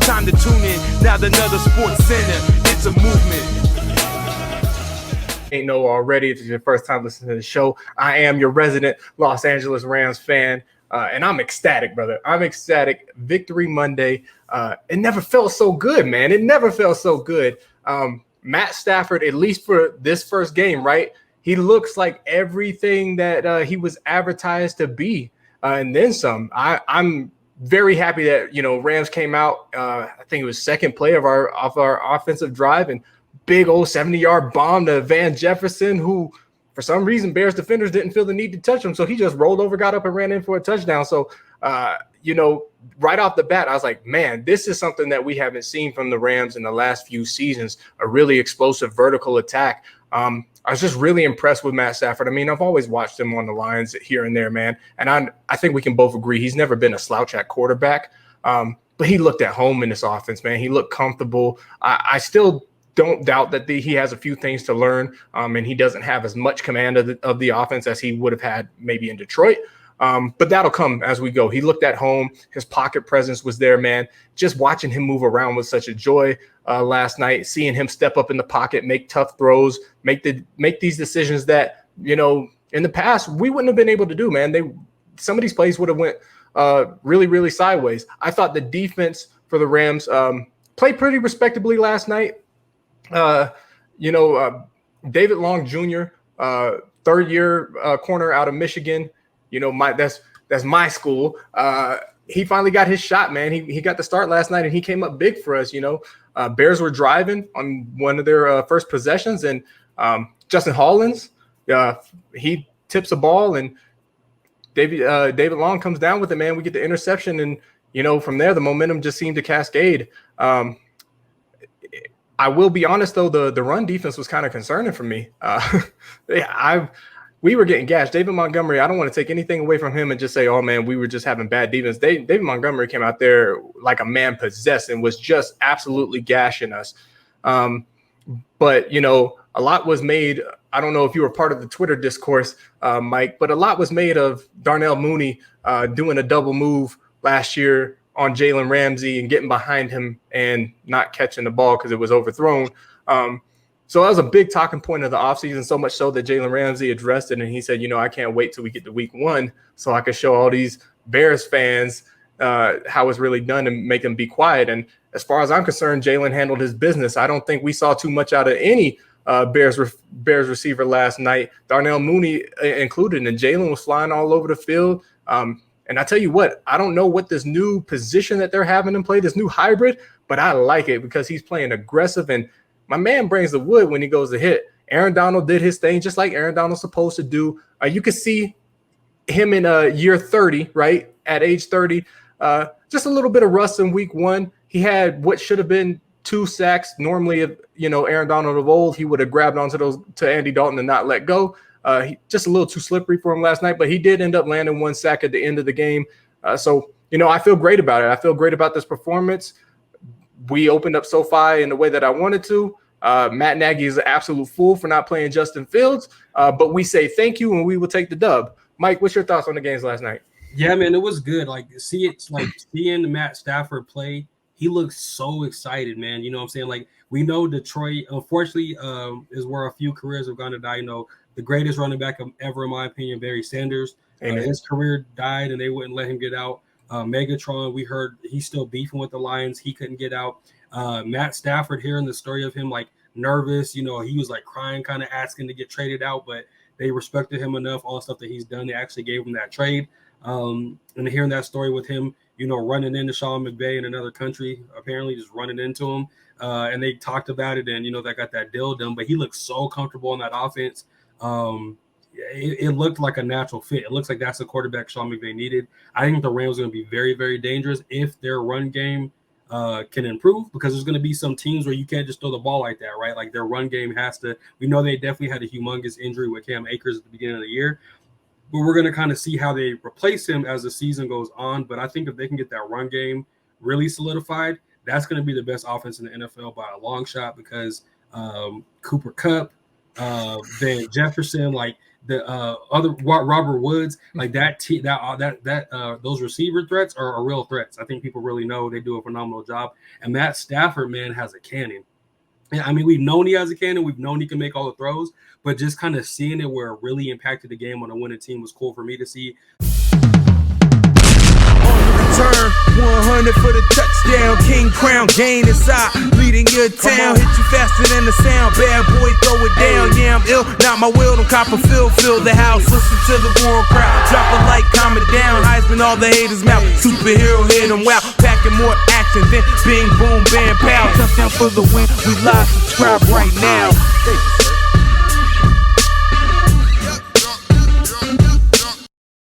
time to tune in. Now another Sports Center, it's a movement. Ain't know already, if it's your first time listening to the show, I am your resident Los Angeles Rams fan, and I'm ecstatic, brother. I'm ecstatic. Victory Monday. It never felt so good, man. It never felt so good. Matt Stafford, at least for this first game, right? He looks like everything that he was advertised to be, and then some. I'm very happy that Rams came out. I think it was second play of our offensive drive, and big old 70-yard bomb to Van Jefferson, who for some reason Bears defenders didn't feel the need to touch him, so he just rolled over, got up, and ran in for a touchdown. So right off the bat, I was like, man, this is something that we haven't seen from the Rams in the last few seasons, a really explosive vertical attack. I was just really impressed with Matt Stafford. I mean, I've always watched him on the lines here and there, man, and I think we can both agree he's never been a slouch at quarterback, but he looked at home in this offense, man. He looked comfortable. I still don't doubt that he has a few things to learn, and he doesn't have as much command of the offense as he would have had maybe in Detroit. But that'll come as we go. He looked at home. His pocket presence was there, man. Just watching him move around was such a joy last night, seeing him step up in the pocket, make tough throws, make these decisions that, in the past we wouldn't have been able to do, man. Some of these plays would have went really, really sideways. I thought the defense for the Rams played pretty respectably last night. David Long Jr., third-year corner out of Michigan. That's my school. He finally got his shot, man. He got the start last night, and he came up big for us. Bears were driving on one of their first possessions, and Justin Hollins, he tips a ball, and David Long comes down with it, man. We get the interception, and from there the momentum just seemed to cascade. I will be honest, though, the run defense was kind of concerning for me. We were getting gashed. David Montgomery, I don't want to take anything away from him and just say, oh, man, we were just having bad defense. David Montgomery came out there like a man possessed and was just absolutely gashing us. But, a lot was made. I don't know if you were part of the Twitter discourse, Mike, but a lot was made of Darnell Mooney doing a double move last year on Jalen Ramsey and getting behind him and not catching the ball because it was overthrown. So that was a big talking point of the offseason, so much so that Jalen Ramsey addressed it, and he said, I can't wait till we get to week 1 so I can show all these Bears fans how it's really done and make them be quiet. And as far as I'm concerned, Jalen handled his business. I don't think we saw too much out of any Bears receiver last night, Darnell Mooney included, and Jalen was flying all over the field. And I tell you what, I don't know what this new position that they're having him play, this new hybrid, but I like it because he's playing aggressive, and my man brings the wood when he goes to hit. Aaron Donald did his thing just like Aaron Donald's supposed to do. You could see him in year 30, right? At age 30, just a little bit of rust in week 1. He had what should have been 2 sacks. Normally, if Aaron Donald of old, he would have grabbed onto to Andy Dalton and not let go. Just a little too slippery for him last night, but he did end up landing 1 sack at the end of the game. So I feel great about it. I feel great about this performance. We opened up SoFi in the way that I wanted to. Matt Nagy is an absolute fool for not playing Justin Fields, but we say thank you and we will take the dub. Mike, what's your thoughts on the games last night? Yeah, man, it was good. Seeing Matt Stafford play, he looks so excited, man. You know what I'm saying? Like, we know Detroit, unfortunately, is where a few careers have gone to die. The greatest running back ever, in my opinion, Barry Sanders. His career died, and they wouldn't let him get out. Megatron, we heard he's still beefing with the Lions. He couldn't get out. Matt Stafford, hearing the story of him, nervous, he was crying, kind of asking to get traded out, but they respected him enough, all the stuff that he's done. They actually gave him that trade. And hearing that story with him, running into Sean McVay in another country, apparently just running into him. And they talked about it, and, they got that deal done, but he looked so comfortable in that offense. It looked like a natural fit. It looks like that's the quarterback Sean McVay needed. I think the Rams are going to be very, very dangerous if their run game can improve, because there's going to be some teams where you can't just throw the ball like that, right? Like, their run game has to – we know they definitely had a humongous injury with Cam Akers at the beginning of the year, but we're going to kind of see how they replace him as the season goes on. But I think if they can get that run game really solidified, that's going to be the best offense in the NFL by a long shot, because Cooper Kupp, Van Jefferson, the other Robert Woods, like those receiver threats are real threats. I think people really know they do a phenomenal job. And Matt Stafford, man, has a cannon. Yeah, I mean, we've known he has a cannon. We've known he can make all the throws, but just kind of seeing it where it really impacted the game on a winning team was cool for me to see. Turn 100 for the touchdown, King Crown, gain inside, leading your town, hit you faster than the sound, bad boy, throw it down, yeah, I'm ill, not my will, don't Copperfield, fill the house, listen to the roaring crowd, drop a light, calm it down, Heisman, all the haters mouth, superhero hit them wow, packing more action than bing, boom, bam, pow, touchdown for the win, we live, subscribe right now.